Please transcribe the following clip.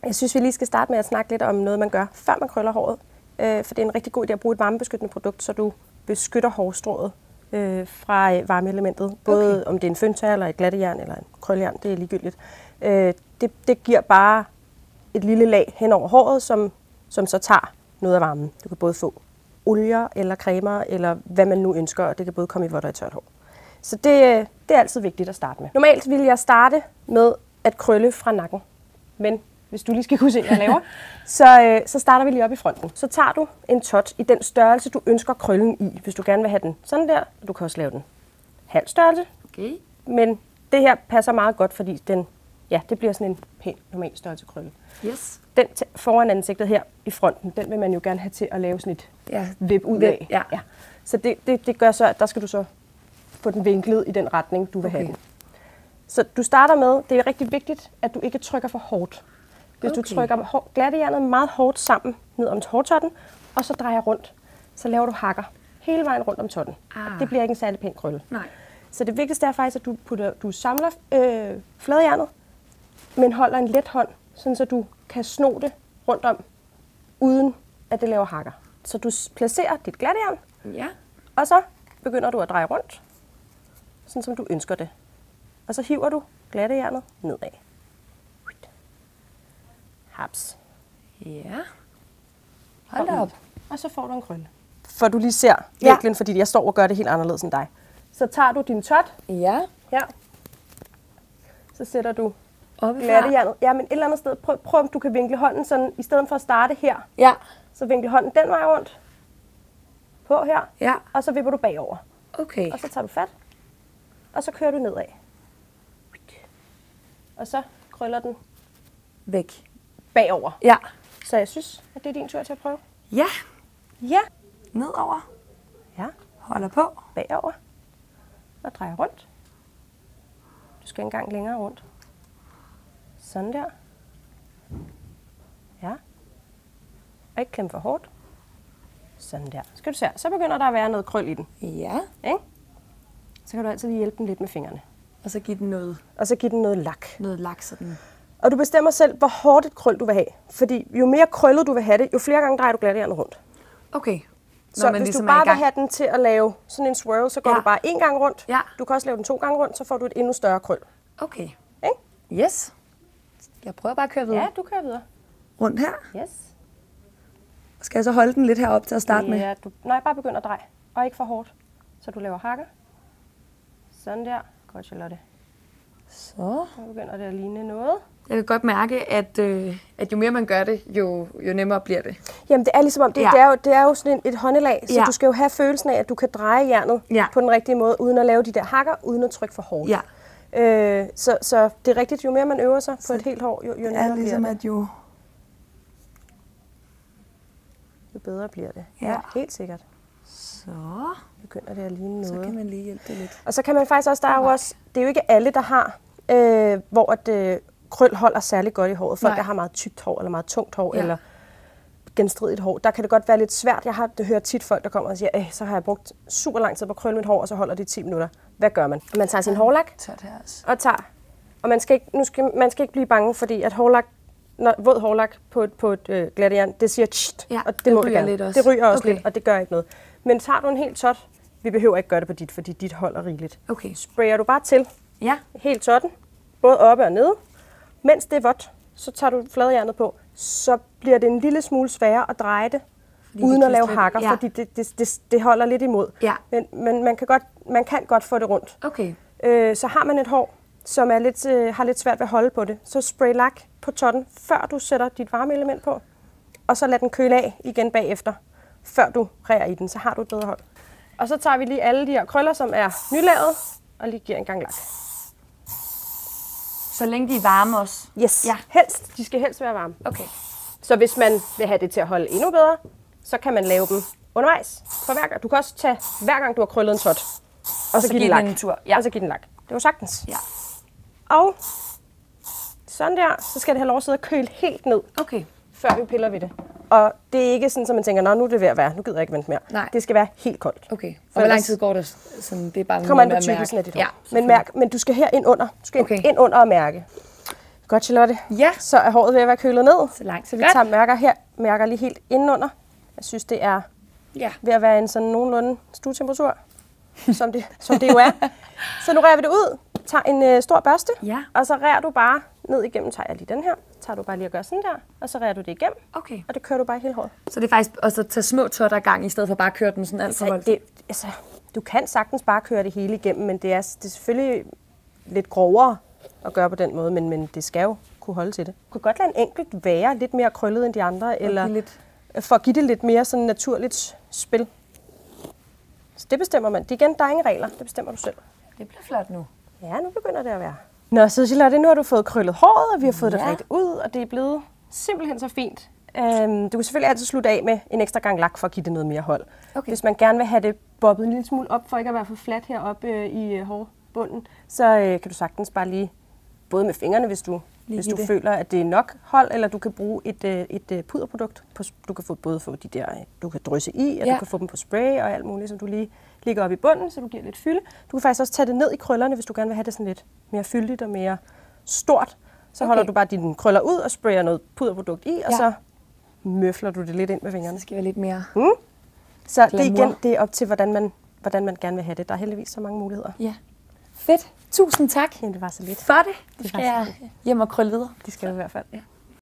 Jeg synes, vi lige skal starte med at snakke lidt om noget, man gør, før man krøller håret. For det er en rigtig god idé at bruge et varmebeskyttende produkt, så du beskytter hårstrået fra varmeelementet. Både om det er en føntager, eller et glattejern, eller en krøllejern, det er ligegyldigt. Det giver bare et lille lag hen over håret, som så tager noget af varmen. Du kan både få olier eller cremer, eller hvad man nu ønsker, og det kan både komme i vådt og i tørt hår. Så det er altid vigtigt at starte med. Normalt vil jeg starte med at krølle fra nakken, men hvis du lige skal kunne se, hvad jeg laver, så starter vi lige op i fronten. Så tager du en tot i den størrelse, du ønsker krøllen i. Hvis du gerne vil have den sådan der, du kan også lave den halv størrelse. Okay. Men det her passer meget godt, fordi det bliver sådan en pæn, normal størrelse krølle. Yes. Den foran ansigtet her i fronten, den vil man jo gerne have til at lave sådan et vip ud af. Ja. Så det gør så, at der skal du så få den vinklet i den retning, du vil have den. Så du starter med, det er rigtig vigtigt, at du ikke trykker for hårdt. Hvis du trykker glattejernet meget hårdt sammen ned om hårtotten, og så drejer rundt, så laver du hakker hele vejen rundt om totten. Det bliver ikke en særlig pæn krølle. Nej. Så det vigtigste er faktisk, at du samler fladejernet, men holder en let hånd, sådan så du kan sno det rundt om, uden at det laver hakker. Så du placerer dit glattejern, og så begynder du at dreje rundt, sådan som du ønsker det. Og så hiver du glattejernet nedad. Haps. Ja. Hold da op. Og så får du en krølle. For du lige ser vinklen, fordi jeg står og gør det helt anderledes end dig. Så tager du din tot. Ja. Her. Så sætter du glattejernet. Ja, men et eller andet sted. Prøv om du kan vinkle hånden sådan, i stedet for at starte her. Ja. Så vinkle hånden den vej rundt. På her. Ja. Og så vipper du bagover. Okay. Og så tager du fat. Og så kører du nedad. Og så krøller den væk bagover. Ja. Så jeg synes, at det er din tur til at prøve. Ja. Ja. Nedover. Ja. Holder på. Bagover. Og drejer rundt. Du skal en gang længere rundt. Sådan der. Ja. Og ikke klemme for hårdt. Sådan der. Skal du se, så begynder der at være noget krøl i den. Ja. Ikke? Så kan du altid lige hjælpe den lidt med fingrene. Og så give den noget. Og så give den noget lak. Noget lak, sådan. Og du bestemmer selv, hvor hårdt et krøl du vil have. Fordi jo mere krøllet du vil have det, jo flere gange drejer du glattejernet rundt. Okay. Så hvis ligesom du bare vil have den til at lave sådan en swirl, så går du bare en gang rundt. Ja. Du kan også lave den 2 gange rundt, så får du et endnu større krøl. Okay. Ikke? Yes. Jeg prøver bare at køre videre. Ja, du kører videre. Rundt her. Yes. Skal jeg så holde den lidt heroppe til at starte med? Ja, nej, bare begynd at dreje. Og ikke for hårdt. Så du laver hakker. Sådan der. Godt, Charlotte. Så. Så begynder det at ligne noget. Jeg kan godt mærke, at jo mere man gør det, jo nemmere bliver det. Jamen, det er ligesom om, det er jo sådan et håndelag, så du skal jo have følelsen af, at du kan dreje jernet på den rigtige måde, uden at lave de der hakker, uden at trykke for hårdt. Ja. Så det er rigtigt, jo mere man øver sig på et helt hår, jo nemmere ligesom bliver det. Jo bedre bliver det. Ja, helt sikkert. Så begynder det at ligne noget. Så kan man lige hjælpe det lidt. Og så kan man faktisk også, det er jo ikke alle, der har, hvor krøl holder særlig godt i håret. Folk, der har meget tykt hår, eller meget tungt hår, eller genstridigt hår. Der kan det godt være lidt svært. Jeg hører tit folk, der kommer og siger, så har jeg brugt super lang tid på at krølle mit hår, og så holder det 10 minutter. Hvad gør man? Man tager sin hårlak og man skal ikke blive bange, fordi at hårlak, våd hårlak på et glattejern, det siger tst, og det må det gerne. Det ryger også lidt, og det gør ikke noget. Men tager du en helt tot, vi behøver ikke gøre det på dit, fordi dit holder rigeligt. Okay. Sprayer du bare til, helt totten, både oppe og nede. Mens det er vådt, så tager du fladejernet på, så bliver det en lille smule sværere at dreje det, uden at lave hakker, fordi det holder lidt imod. Ja. Men man kan godt få det rundt. Okay. Så har man et hår, som har lidt svært ved at holde på det, så spray lak på totten, før du sætter dit varmeelement på, og så lad den køle af igen bagefter, før du rærer i den, så har du et bedre hold. Og så tager vi lige alle de her krøller, som er nylavet, og lige giver en gang lak. Så længe de er varme også? Yes, helst. De skal helst være varme. Okay. Så hvis man vil have det til at holde endnu bedre, så kan man lave dem undervejs. For hver gang. Du kan også tage, hver gang du har krøllet en tot, og så give den lak. En tur. Ja. Og så give den lak. Det er jo sagtens. Ja. Og sådan der, så skal det have lov at sidde og køle helt ned, før vi piller ved det. Og det er ikke sådan, at man tænker, nu er det ved at være, nu gider jeg ikke vente mere. Nej. Det skal være helt koldt. Okay. Og hvor lang tid går det? Sådan, det er bare kommer an på tykkelsen af dit hår. Men du skal her ind under. Du skal ind under og mærke. Godt, Charlotte. Ja. Så er håret ved at være kølet ned. Så langt, så Vi godt. tager mærker her. Mærker lige helt indenunder. Jeg synes, det er ved at være en sådan nogenlunde stuetemperatur, som det jo er. Så nu rærer vi det ud. Tager en stor børste, og så rærer du bare ned igennem. Tager jeg lige den her. Tager du bare lige og gør sådan der, og så rærer du det igennem. Okay. Og det kører du bare hele håret. Så det er faktisk også at tage små totter i gang, i stedet for bare at køre den sådan alt for voldt. Du kan sagtens bare køre det hele igennem, men det er selvfølgelig lidt grovere at gøre på den måde, men det skal jo kunne holde til det. Du kan godt lade en enkelt være lidt mere krøllet end de andre, eller for at give det lidt mere sådan naturligt spil. Så det bestemmer man. Der er ingen regler, det bestemmer du selv. Det bliver flot nu. Ja, nu begynder det at være. Nå, så Charlotte, nu har du fået krøllet håret, og vi har fået det rigtig ud, og det er blevet simpelthen så fint. Du kan selvfølgelig altid slutte af med en ekstra gang lak for at give det noget mere hold. Okay. Hvis man gerne vil have det bobbet en lille smule op, for ikke at være for fladt heroppe i hårbunden, så kan du sagtens bare lige, både med fingrene, hvis du føler, at det er nok hold, eller du kan bruge et puderprodukt. Du kan både få de der, du kan drysse i, og du kan få dem på spray og alt muligt, som du lige ligger op i bunden, så du giver lidt fylde. Du kan faktisk også tage det ned i krøllerne, hvis du gerne vil have det sådan lidt mere fyldigt og mere stort. Så holder du bare dine krøller ud og sprayer noget puderprodukt i, og så møfler du det lidt ind med fingrene. Det skal være lidt mere Så det er op til, hvordan man gerne vil have det. Der er heldigvis så mange muligheder. Ja. Fedt. Tusind tak. Jamen, det var så lidt. For det. Det skal jeg hjem og krølle videre. Det skal du i hvert fald. Ja.